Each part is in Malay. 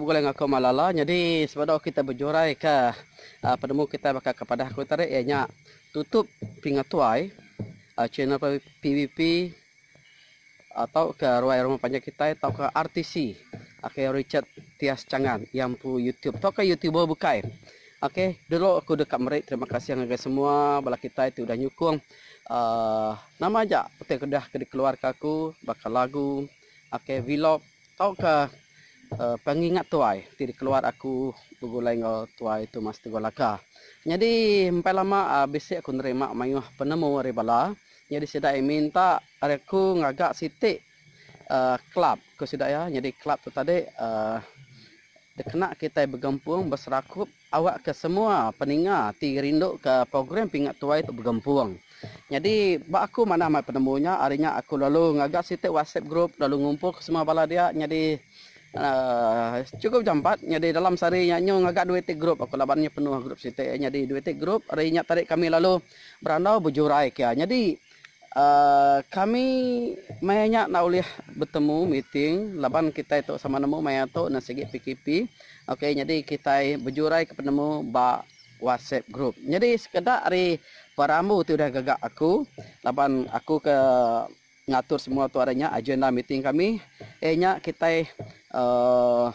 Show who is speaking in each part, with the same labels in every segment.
Speaker 1: boleh ngaku malala. Jadi sebab kita berjurai ke penemu kita bakal kepada aku tarik ianya tutup pingatuai channel PVP atau ke ruai rumah panjang kita atau ke RTC Richard Tias Cangan yang pu YouTube atau ke YouTuber bukai. Dulu aku dekat merik. Terima kasih yang semua bala kita itu udah nyukung nama aja betul kedah ke keluarga aku bakal lagu vlog atau ke pengingat tuai tidak keluar aku begulai ngau tuai itu mas tegur laka. Jadi sampai lama besok aku nerima mayuh penemu rebala. Jadi sudah minta aku ngagak sitik klub ke sudah ya. Jadi klub tu tadi kena kita bergempung berserakup awak ke semua peningat ti rindu ke program pingat tuai itu bergempung. Jadi bak aku mana mai penemunya harinya aku lalu ngagak sitik WhatsApp group lalu ngumpul ke semua bala dia. Jadi cukup jampat. Jadi dalam sehari nyo ngagak 2 tik grup aku labannya penuh grup sitik. Jadi 2 tik grup harinya tarik kami lalu berandau berjurai kia. Jadi kami mayanya nak boleh bertemu meeting laban kita itu sama nemu maya tu nak segi PKP. Jadi kita berjurai ke penemu ba WhatsApp group. Jadi sekedar hari paramu tu dah gagak aku laban aku ke ngatur semua tu adanya agenda meeting kami. Kita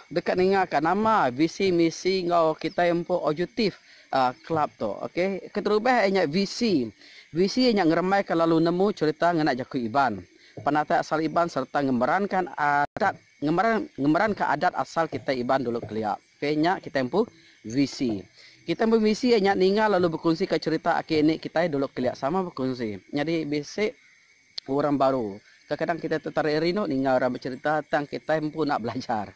Speaker 1: dekat ingatkan nama visi misi ngau kita empo objektif klub tu. Keterubah visi yang ngeremai kalau nemu cerita ngena jaku iban penata asal iban serta ngemerankan adat ngemerankan adat asal kita iban dulu kelia. Kita empu visi kita empu misi ninggal lalu berkongsi ke cerita ini kita dulu kelia sama berkongsi. Jadi basic orang baru kadang-kadang kita tertarik rino ninggal orang bercerita tentang kita empu nak belajar.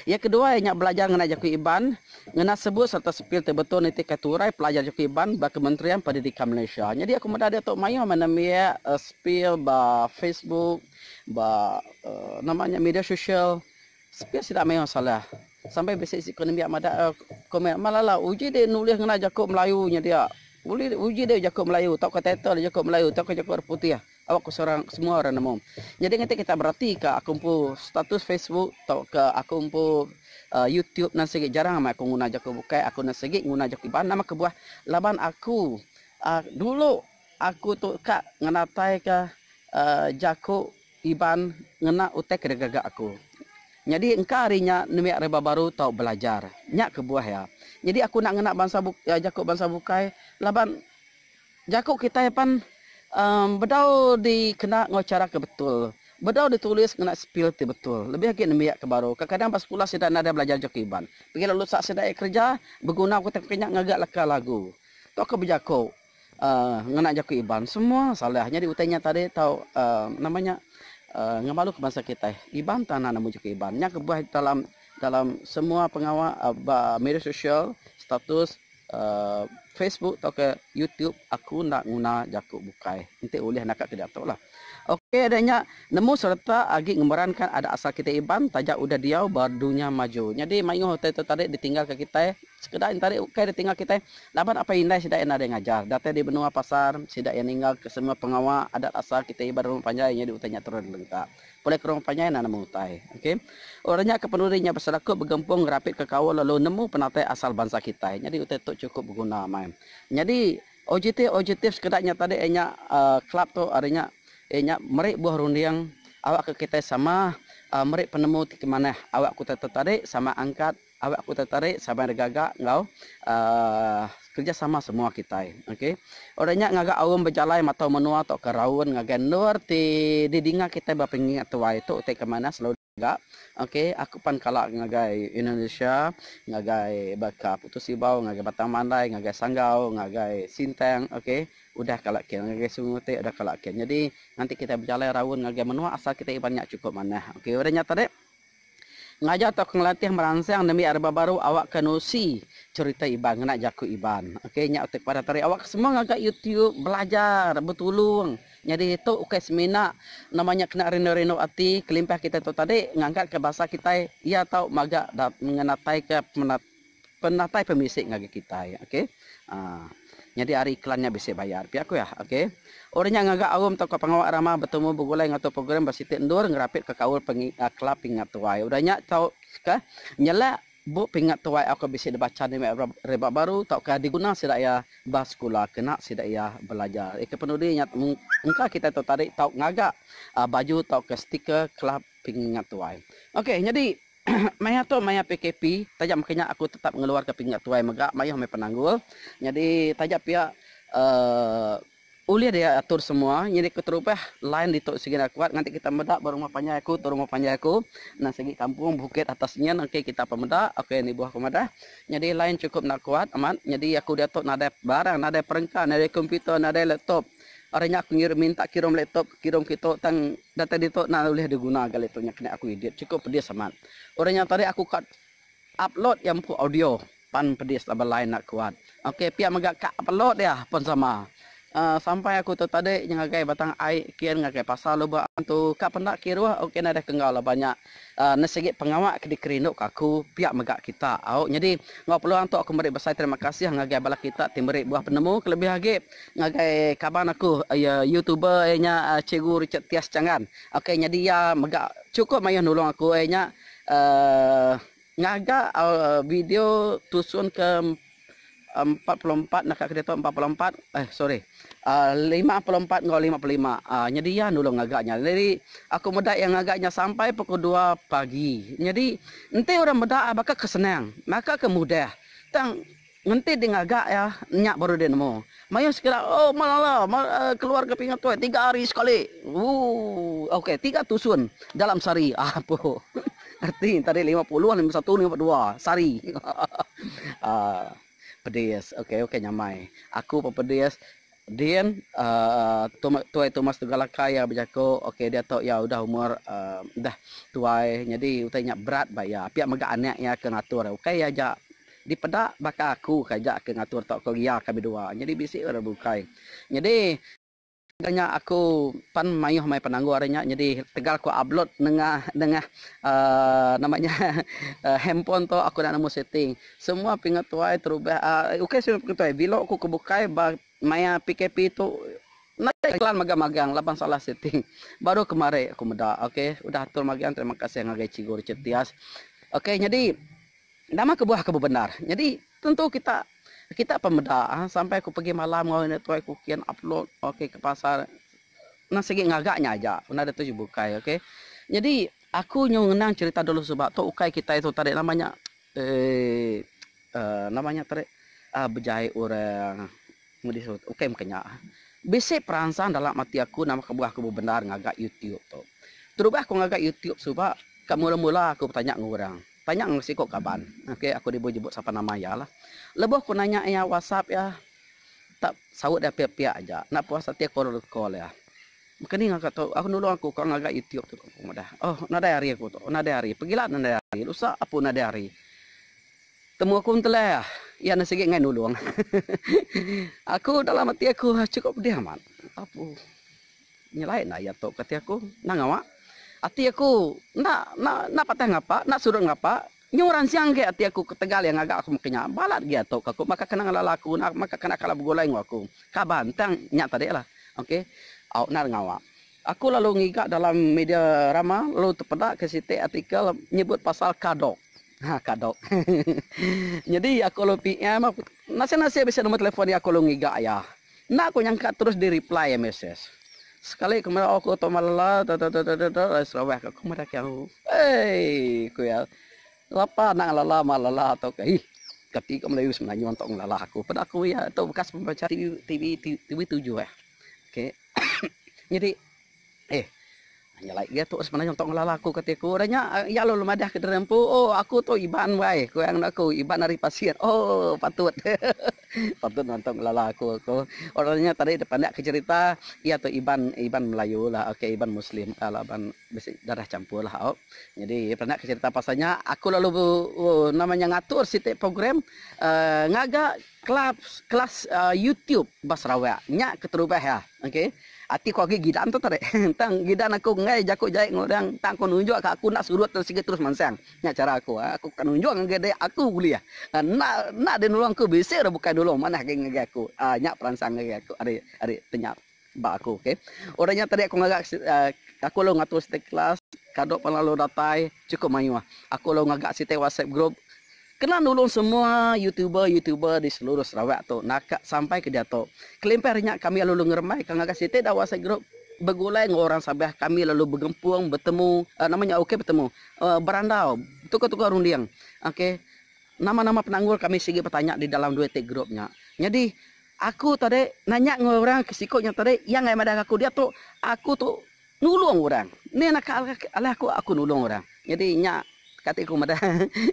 Speaker 1: Yang kedua yang belajar ngena jaku iban ngena sebut serta sepil terbetul nanti katurai pelajar jaku iban ba Kementerian Pendidikan Malaysia. Jadi aku mudah dia tok mayo manamia spill ba Facebook ba namanya media sosial spill tidak mayo salah sampai basic ekonomi amada komen malala uji dia nulis ngena jaku Melayunya dia uji dia jaku Melayu tok ke title jaku Melayu tok ke jaku putih awak seorang semua orang nemu. Jadi nanti kita berarti ke aku pu status Facebook atau ke aku pu YouTube nasi jarang ama aku guna jaku bukai aku nasi guna jaku iban nama kebuah laban aku dulu aku tu kak ngenatai ke jaku iban ngena utek gagak aku. Jadi engkau harinya nemi reba baru tau belajar nyak kebuah ya. Jadi aku nak ngena bangsa jaku bangsa bukai laban jaku kita pan bedau dikena ngocara ke betul. Bedau ditulis kena spill ti betul. Lebih lagi nemiak ke baru. Kadang-kadang pas sekolah sudah ada belajar joki iban. Pergi lalu sak sedai kerja berguna aku tak kenyak ngagak laka lagu. Tok ke berjako ngena joki iban semua salah. Jadi utainya tadi tahu namanya ngemalu ke bangsa kita. Iban tanah namu joki iban. Nya kebuah dalam semua pengawal media sosial status Facebook atau ke YouTube aku nak guna jaku bukai. Nanti oleh nak tidak tahu lah. Adanya nemu serta agi ngemerankan ada asal kita iban tajak udah dia barunya maju. Jadi mayu hotel tarik ditinggal ke kita sekedar tarik ukai ditinggal kita. Laban apa indah sidak yang ada ngajar. Data di benua pasar sidak yang tinggal ke semua pengawal adat asal kita iban rumah panjang jadi utanya turun lengkap. Boleh ke rumah panjang nak nemu utai. Orangnya kepenulinya berseraku bergempung rapid ke kawal lalu nemu penatai asal bangsa kita. Jadi utai tu cukup berguna main. Jadi objektif sekedarnya tadi klub tu adanya merik buah rundiang awak ke kita sama merik penemu di mana awak ku tertarik sama angkat awak ku tertarik sama gagak ngau kerja sama semua kita. Orangnya ngagak awam berjalan atau menua atau ke raun ngagak nur di dinga kita bapingat tua itu utai ke mana selalu gak. Aku pan kalak ngagai Indonesia, ngagai baka Putus Ibau, ngagai Batang Mandai, ngagai Sanggau, ngagai Sintang. Udah kalak kian, ngagai Sungai udah kalak kian. Jadi nanti kita berjalan rawun ngagai menua asal kita ibannya cukup mana. Udah nyata dek. Ngajar atau ngelatih merangsang demi arba baru awak kenusi cerita iban nak jaku iban. Nyak utek pada tarik awak semua ngagak YouTube belajar betulung. Jadi itu semina namanya kena reno-reno ati kelimpah kita tu tadi ngangkat ke bahasa kita ia tahu maga mengenatai ke penatai pemisik ngagi kita. Jadi hari iklannya bisa bayar pihak aku ya. Orangnya ngagak awam tau ke pengawak ramah bertemu bergulai ngatu program bersitik endur ngerapit ke kaul klub pingat tuai. Udahnya tahu ka nyala bu pingat tuai aku bisa dibaca ni rebab baru tak ka diguna sidak ya bas sekolah kena sidak ya belajar ke penudi nyat engka kita tu tarik tau ngagak baju tau ke stiker kelab pingat tuai. Okey, jadi maya tu maya PKP tajam makanya aku tetap mengeluarkan pingat tuai megak maya me penanggul. Jadi tajam pihak ulia dia atur semua jadi keterubah lain ditok segi kuat nanti kita medak baru rumah panjang aku turun rumah panjang aku nah segi kampung bukit atasnya nanti kita pemedak okey ni buah kemedah jadi lain cukup nak kuat aman jadi aku dia tok nada barang nada perengkan nada komputer nada laptop orangnya aku minta kirim laptop kirim kita tang data ditok nak boleh diguna gal itu nya kena aku edit cukup pedis aman orangnya tadi aku kat upload yang audio pan pedis abang lain nak kuat okey pihak megak kak upload dia pun sama sampai aku tu tadi yang ngagai batang air kian ngagai pasal loba tu kak pendak kirwa okey ada kenggal lah banyak nasigi pengawak ke dikerinuk aku pihak megak kita jadi ngau peluang tu aku beri besar terima kasih ngagai bala kita tim beri buah penemu kelebih lagi ngagai kaban aku youtuber nya Cikgu Richard Tias Cangan okey jadi ya megak cukup mayah nolong aku nya ngaga video tusun ke 44 nak kata tu 44 sorry 54 ngau 55 jadi ya nulung agaknya jadi aku medak yang agaknya sampai pukul 2 pagi jadi nanti orang medak bakal kesenang maka kemudah tang nanti dia agak ya nyak baru dia nemu mayo sekira oh malah keluar ke pingat tu 3 hari sekali okey 3 tusun dalam sehari apa arti tadi 50 51 52 sehari pedis okey nyamai aku pedis Dian tuai Thomas Tugalakaya berjako okey dia tok ya udah umur dah tuai jadi utanya berat bayar pihak megak anak ya ke ngatur okey aja di pedak bakal aku kajak ke ngatur tok ko ya kami dua jadi bisik orang bukai jadi Tanya aku pan mayuh mai penanggu arenya jadi tegal aku upload dengan namanya handphone tu aku nak nemu setting semua pingat tuai terubah okey semua pingat tuai bila aku kebukai maya PKP tu nak iklan magang-magang laban salah setting baru kemarin aku medak okey udah atur magang terima kasih ngagai Cikgu Richard Tias okey jadi nama kebuah kebu benar jadi tentu kita pemeda sampai aku pergi malam ngau ni tu aku kian upload okey ke pasar nak segi ngagaknya aja pun ada tu bukai okey jadi aku ngenang cerita dulu sebab tu ukai kita itu tadi namanya namanya tadi berjaya orang mudisut okey makanya basic perasaan dalam mati aku nama kebuah kebu benar ngagak YouTube tu terubah aku ngagak YouTube sebab mula-mula aku bertanya ngurang tanya ngisi kok kaban okey aku disebut siapa nama ya lah lebih aku nanya ya WhatsApp ya tak saut dia pihak aja nak puas hati call ya makanya ngagak tu aku nolong aku kau ngagak YouTube tu aku mudah oh nada hari aku tu nada hari pergilah nada hari lusa apa nada hari temu aku telah ya nasi ngai nolong aku dalam hati aku cukup diaman apa nyelain lah ya tu kata aku nang awak hati aku nak patah ngapa nak suruh ngapa nyuran siang ke hati aku ketegal yang agak aku makanya balat dia tu aku maka kena ngalaku nak maka kena kalah bergolai aku kaban tang nyata dia lah okey au nak ngawa aku lalu ngigak dalam media rama lalu terpedak ke situ artikel menyebut pasal kadok kadok jadi aku lalu PM nasi bisa nombor telefon dia aku lalu ngigak ya nak aku nyangka terus di reply message sekali kemudian aku tu malah Sarawak aku mereka aku aku ya apa nak lala atau ketika Melayu sebenarnya untuk lala aku pada aku ya itu bekas pembaca TV 7 okey jadi hanya lagi dia tu sebenarnya untuk ngelala aku ketiku orangnya ya lo madah ke derempu oh aku tu iban wai ku yang aku iban dari pasir oh patut patut nonton ngelala aku orangnya tadi depan nak cerita ya tu iban Melayu lah okey iban Muslim kalau iban darah campur lah jadi pernah cerita pasalnya aku lalu namanya ngatur sitik program ngaga kelas YouTube Basrawak nyak keterubah ya okey ati ko gidan tu tare tang gidan aku ngai jako jai ngorang tang ko nunjuk aku nak surut terus mansang nya cara aku kan nunjuk ngade aku kuliah nak de nolong aku bisa bukan dulu mana ke ngage aku nya peransang ngage aku ari tenyak Bak aku, okey. Orangnya tadi aku ngagak aku lo ngatur setiap kelas, kadok pelalu datai cukup mayu. Aku lo ngagak setiap WhatsApp group. Kena nulung semua YouTuber di seluruh Sarawak tu. Nak sampai ke dia tu. Kelimpernya kami lalu ngermai kang ngagak setiap dah WhatsApp group bergulai dengan orang Sabah kami lalu bergempung bertemu namanya okey bertemu berandau tukar-tukar rundiang. Okey. Nama-nama penanggul kami segi bertanya di dalam dua tik grupnya. Jadi aku tadi nanya dengan orang kesikutnya tadi yang ai madak aku dia tu aku tu nulung orang. Ni nak ala aku nulung orang. Jadi nya kata aku madak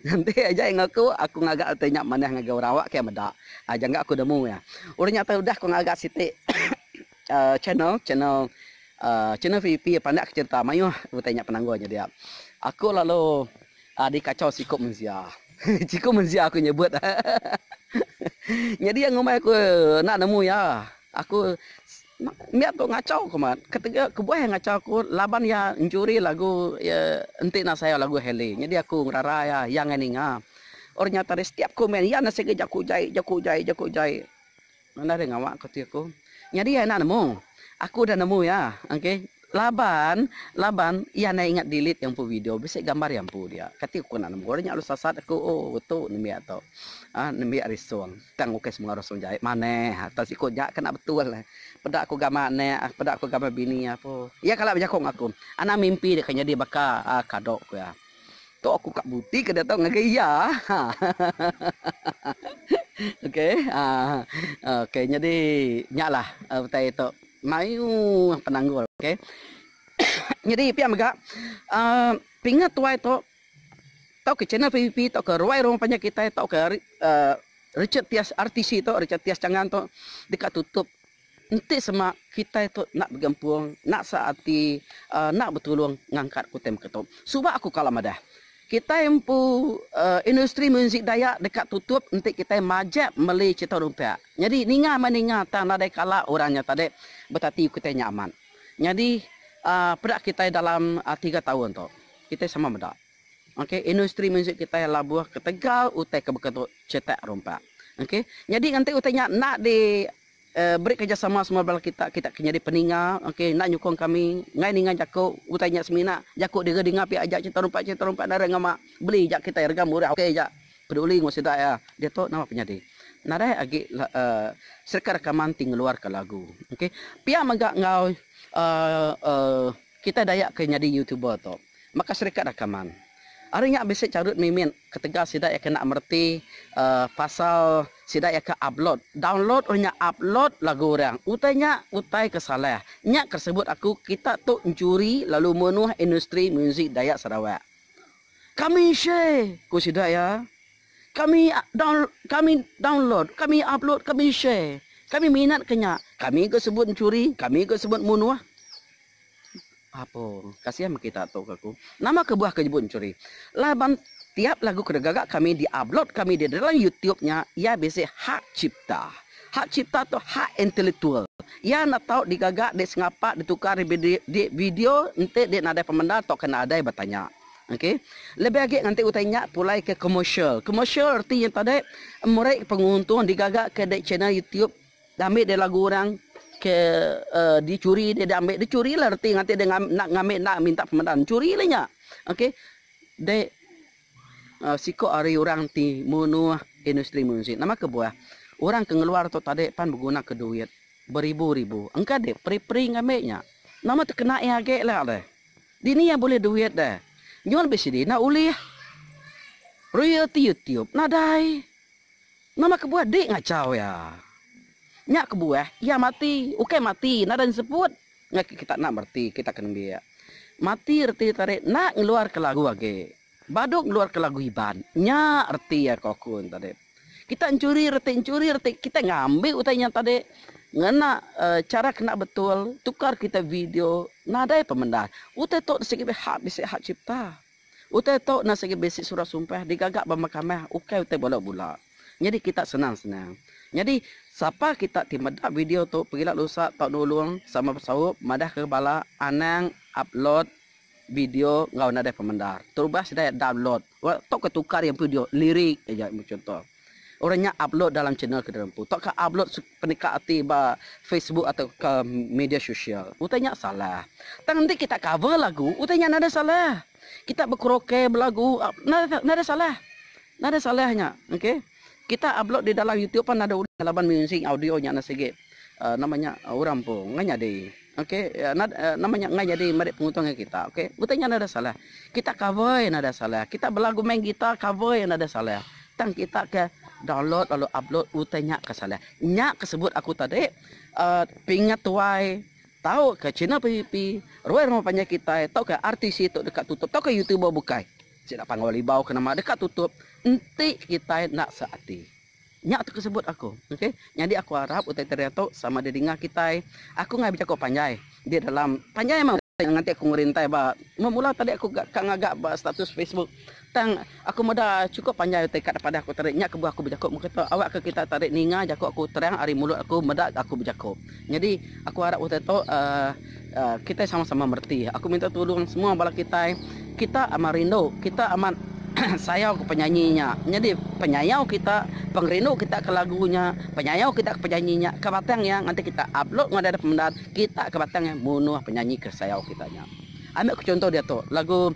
Speaker 1: nanti aja yang aku ngagak tanya mana ngagak orang awak ke madak. Aja enggak aku demu ya. Orangnya tahu dah aku ngagak sitik channel VP pandai cerita mayu bertanya penanggulnya dia. Aku lalu dikacau sikut Malaysia. Cikgu Malaysia aku nyebut. Jadi yang ngomong aku nak nemu ya. Aku miat tu ngacau kemat. Ketika kebuah yang ngacau aku laban ya njuri lagu ya enti nak saya lagu Heli. Jadi aku ngerara ya yang ini nga. Orang nyata setiap komen ya nasi ke jaku jai. Mana ada ngawak kata aku. Jadi ya nak nemu. Aku dah nemu ya. Okey. Laban ia nak ingat delete yang pu video besok gambar yang pu dia kati aku nak nemu orangnya lu sasat aku betul nemi atau nemi risong tang okey semua risong jahit mana atas ikut jak kena betul lah pada aku gambar ne pada aku gambar bini apa ya kalau berjakong aku anak mimpi dia kanya dia bakal kadok aku ya tu aku kak buti ke datang ngagai ya okey okey jadi nyalah betul itu mayu penanggul okey. Jadi pian megak pingat tuai to tau ke channel PVP tau ke ruai rumah panjang kita tau ke Richard Tias RTC to Richard Tias Cangan to dekat tutup nanti sama kita itu nak bergempung nak saati nak bertolong ngangkat kutem ketom subak aku kalah madah kita empu industri muzik Dayak dekat tutup nanti kita majap meli cerita rupiah. Jadi ninga maninga tak ada kala orangnya tadi bertati kita nyaman. Jadi pada kita dalam 3 tahun tu kita sama bedak. Okey, industri muzik kita yang labuh ke Tegal utai ke beketuk cetak rupiah. Okey. Jadi nanti utainya nak di beri kerjasama semua bala kita kena di peninga okey nak nyukong kami ngai ningan jakuk utanya semina jakuk dia dengar pi ajak cerita rumpat darah ngama beli jak kita harga murah okey jak peduli ngos dah ya dia tu nama penyadi nadai agi serka rekaman ting luar ke lagu okey pia magak ngau kita dayak ke nyadi YouTuber tu maka serka rekaman arinya besok carut mimin ketegal sidak ya kena merti pasal sidak ya ke upload download orangnya upload lagu orang utainya utai kesalah nyak tersebut aku kita tu mencuri lalu menuh industri muzik Dayak Sarawak kami share ku sidak ya kami download kami upload kami share kami minat kenya kami ke sebut mencuri kami ke sebut menuh apa kasihan kita tu aku nama kebuah kejebun curi laban tiap lagu kedegagak kami diupload kami di dalam YouTube-nya ya basic hak cipta tu hak intelektual ya nak tahu digagak di sengapa ditukar di video nanti dia ada pemandang atau kena ada bertanya okey lebih lagi nanti utanya pulai ke komersial artinya tadi murai penguntung digagak ke channel YouTube ambil dia lagu orang ke dicuri dia ambil dicuri lah arti nanti dia nak ngambil nak minta pemandang curi lah nya okey de siko ari orang ti menuah industri muzik nama kebuah orang ke ngeluar tu tadi pan berguna ke duit beribu-ribu engkau de peri-peri ngambilnya nama terkena ya ge lah deh dini yang boleh duit dah jual besi di nak uli royalty YouTube nadai nama kebuah dik ngacau ya nyak kebuah ya mati okey mati nada disebut ngak kita nak berti kita kena biak mati erti tarik nak ngeluar ke lagu age baduk ngeluar ke lagu hiban nya erti ya kokun tadi kita mencuri erti kita ngambil utainya tadi ngena cara kena betul tukar kita video nadai pemendar utai tok segi hak bisi hak cipta utai tok na segi basic surah sumpah digagak bermakamah okey utai bola-bola jadi kita senang-senang jadi siapa kita timadak video tu pergilah lusak tak nulung sama bersaup madah ke bala anang upload video ngau nada pemendar terubah sudah download tok ketukar yang video lirik aja contoh Orangnya upload dalam channel ke dalam pu. Tak upload penikah hati ba Facebook atau ke media sosial. Utanya salah. Tang nanti kita cover lagu, utanya nada salah. Kita berkaraoke berlagu, nada salah. Nada salahnya, okey. Kita upload di dalam YouTube pun ada laban music audionya na sige. Namanya orang pun nganya deh. Okey, namanya nganya deh mereka pengutangnya kita. Okey, utanya nada salah. Kita cover nada salah. Kita berlagu main gitar cover nada salah. Tang kita ke download lalu upload utanya ke salah. Nyak kesebut aku tadi pingat tuai tahu ke channel PVP, ruai rumah panjang kita, tahu ke artis itu dekat tutup, tahu ke YouTuber bukai. Tidak panggil libau ke nama dekat tutup. Nanti kita nak seati. Nyak tu kesebut aku. Okey. Jadi aku harap utai teriato sama dia dengar kita. Aku ngai bicara panjai. Dia dalam panjai memang nanti aku ngerintai ba. Memula tadi aku gak ngagak ba status Facebook. Tang aku muda cukup panjai utai kat pada aku tarik nyak ke buah aku bercakap muka tu awak ke kita tarik ninga jakok aku terang hari mulut aku medak aku bercakap. Jadi aku harap utai tu kita sama-sama mengerti. Aku minta tolong semua bala kita. Kita aman rindu, kita aman sayang ke penyanyinya. Jadi penyayang kita, pengrindu kita ke lagunya, penyayang kita ke penyanyinya, ke batang yang nanti kita upload ngada ada pemendat, kita ke batang yang bunuh penyanyi ke sayang kitanya. Ambil aku contoh dia tu, lagu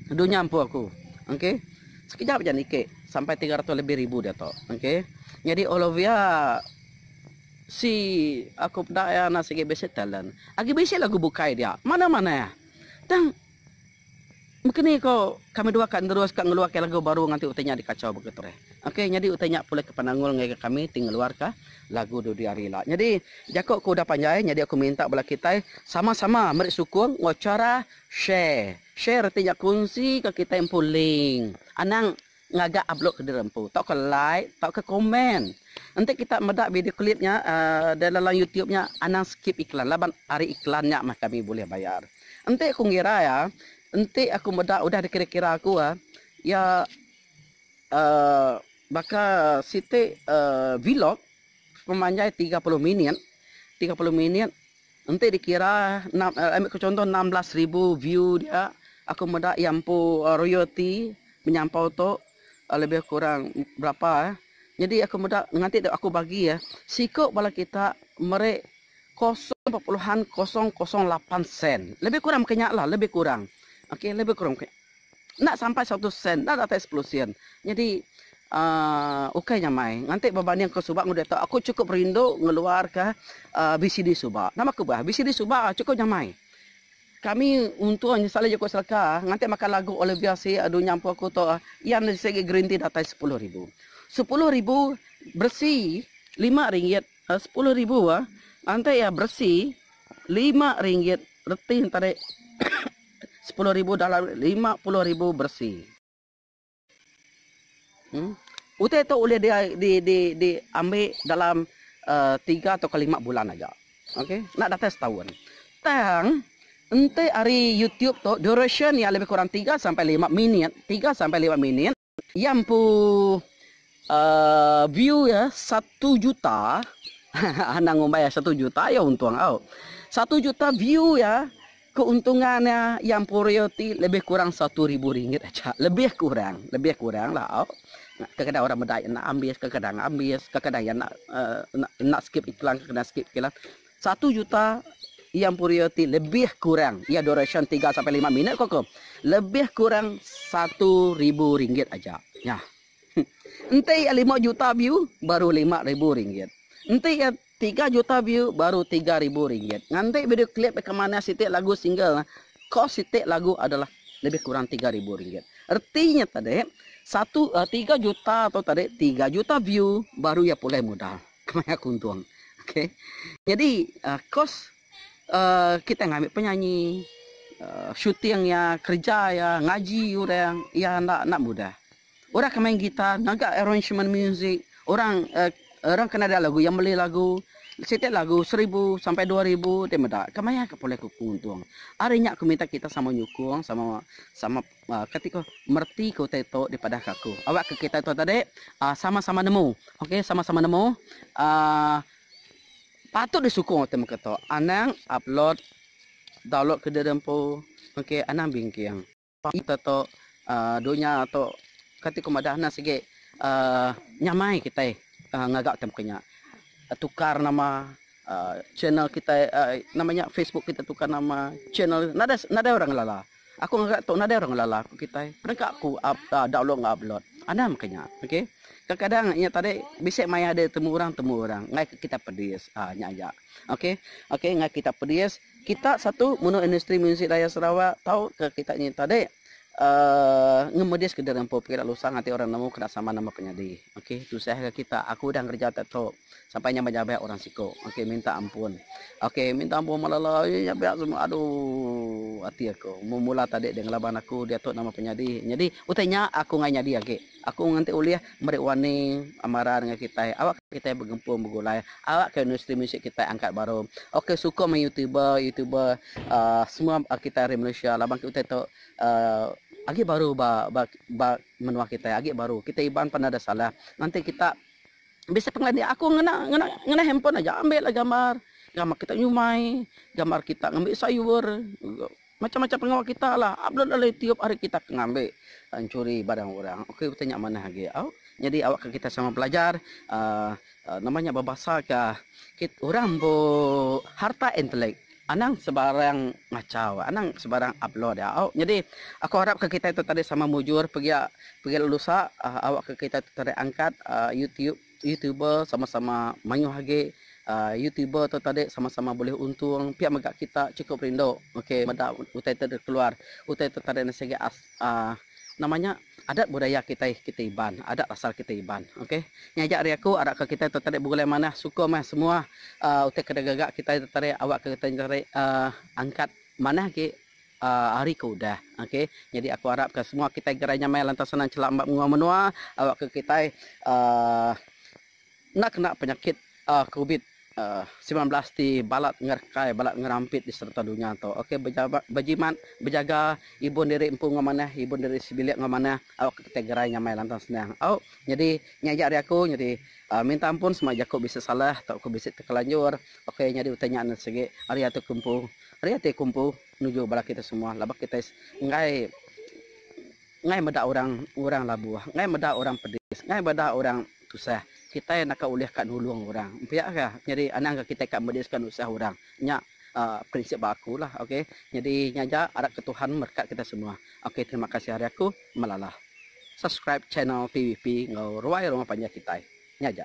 Speaker 1: Dunia Ampu Aku. Okey. Sekejap aja nike sampai 300 lebih ribu dia tu. Okey. Jadi Olivia si aku pada na sige basic talent. Agi basic lagu bukai dia. Mana-mana ya. Tang mungkin kau kami dua kan terus kan ngeluarkan lagu baru nanti utanya dikacau begitu reh. Okey, jadi utanya pulih ke panangul ngai kami tinggal luar ka lagu do diari lah. Jadi jakok ku udah panjai jadi aku minta bala kita sama-sama mari sukung ngocara share. Share artinya kunci ke kita yang link. Anang ngagak upload ke dirempu. Tak ke like, tak ke komen. Nanti kita medak video klipnya dalam YouTube-nya anang skip iklan. Laban hari iklannya mah kami boleh bayar. Nanti aku ngira ya nanti aku udah dikira-kira aku ya bakal siti vlog pemanjai 30 minit nanti dikira ambil contoh 16,000 view dia aku muda yang royalty menyampau tu lebih kurang berapa jadi aku muda nanti aku bagi sikok bala kita merek 0,008 sen lebih kurang kenyak lah lebih kurang. Okey, lebih kurang. Nak sampai 1 sen, nak atas 10 sen. Jadi, okeynya mai. Nanti berbanding ke Subak, mudah tahu. Aku cukup rindu ngeluar ke BCD Subak. Nama aku bah, BCD Subak cukup nyamai. Kami untuk salah joko selaka, nanti makan lagu Olivia si adu nyampu aku tu yang dari segi green tea datai 10,000. 10,000 bersih RM5. 10,000 nanti ya bersih RM5. Reti tarik 10,000 dalam 50,000 bersih. Utai itu boleh diambil dalam 3 atau 5 bulan aja. Okey, nak data setahun. Tang ente hari YouTube tu duration yang lebih kurang 3 sampai 5 minit. 3 sampai 5 minit. Yang view ya 1 juta. Anang ngombai 1 juta ya untung au. 1 juta view ya. Keuntungannya yang royalty lebih kurang RM1,000 aja. Lebih kurang lah. Kadang-kadang orang berdaya nak ambil, kadang-kadang yang nak skip iklan, kadang skip iklan. 1 juta yang royalty lebih kurang. Ya duration 3 sampai 5 minit kok. Lebih kurang RM1,000 aja. Ya. Nanti 5 juta view baru RM5,000. Nanti 3 juta view baru RM3,000. Nanti video klip ke mana sitik lagu single, kos sitik lagu adalah lebih kurang RM3,000. Artinya tadi 3 juta atau tadi 3 juta view baru ya boleh modal. Kemana kuntung. Okey. Jadi kos kita ngambil penyanyi, syutingnya, kerja ya, ngaji orang ya nak mudah. Orang kemain gitar, naga arrangement music, orang kena ada lagu yang beli lagu setiap lagu 1,000 sampai 2,000 dia medak. Kemana ke boleh kuntung. Arinya aku minta kita sama nyukung sama ketika merti kau teto daripada aku. Awak ke kita tu tadi sama-sama nemu. Okey, sama-sama nemu. Patut disukung temu kata. Anang upload download ke dempo. Okey, anang bingkiang. Kita tu dunia atau ketika madahna sige nyamai kita ngagak tempenya tukar nama channel kita namanya Facebook kita tukar nama channel nada orang lala. Aku ngagak tahu nada orang lala aku kita. Pernah aku download upload. Ada makanya, okey. Kadang-kadang nya tadi bisik mai ada temu orang ngai kita pedis nya aja. Okey. Okey ngai kita pedis. Kita satu munu industri muzik raya Sarawak tahu ke kita ni tadi ngemedis ke dalam pop kira lusa nanti orang nemu kena sama nama penyadi. Okey, tu saya ke kita. Aku dah kerja tato sampai nyampe orang siko. Okey, minta ampun. Okey, minta ampun malala nyampe semua. Aduh, hati aku. Mula tadi dengan laban aku dia tu nama penyadi. Jadi, utanya aku ngai nyadi okey. Aku nganti uliah merek wani amaran dengan kita. Awak kita bergempur bergulai. Awak ke industri muzik kita angkat baru. Okey, suka main YouTuber semua kita di Malaysia. Labang kita tu agi baru menua kita agi baru kita iban pernah ada salah nanti kita bisa pengladi aku ngena handphone aja ambil lah gambar kita nyumai gambar kita ngambil sayur macam-macam pengawal kita lah upload lah tiap hari kita ngambil curi barang orang. Okey bertanya mana lagi jadi awak kita sama belajar namanya berbahasa ke orang harta intelek anang sebarang ngacau, anang sebarang upload ya. Jadi aku harap ke kita itu tadi sama mujur pergi lulusa awak ke kita itu tadi angkat YouTuber sama-sama mayu hage YouTuber tu tadi sama-sama boleh untung pihak megak kita cukup rindu. Okey, mada utai tu keluar. Utai tu tadi segi namanya adat budaya kita iban, adat asal kita iban. Okey. Nyajak hari aku arak ke kita tu tadi boleh mana suka mah semua utai kedagak kita tu tadi awak ke kita tadi angkat mana ke hari ke udah. Okey. Jadi aku harap ke semua kita geranya mai lantasan celak bunga menua awak ke kita nak kena penyakit COVID 19 di balat ngerkai balat ngerampit di serta dunia tu. Okey berjimat berjaga ibu diri empung mana ibu diri sibilik mana awak kita gerai nyamai lantang senang. Jadi nyajak dari aku jadi minta ampun semua aku bisa salah tak aku bisa terkelanjur. Okey jadi pertanyaan segi hari atu kumpu menuju bala kita semua labak kita ngai meda orang labuah ngai meda orang pedis ngai meda orang susah kita nak uliah kat nulung orang pihak kah jadi anak kita kat mediskan usaha orang nya prinsip aku lah. Okey jadi nyaja ada ke Tuhan berkat kita semua. Okey terima kasih hari aku malalah subscribe channel PVP ngau ruai rumah panjang kita nyaja.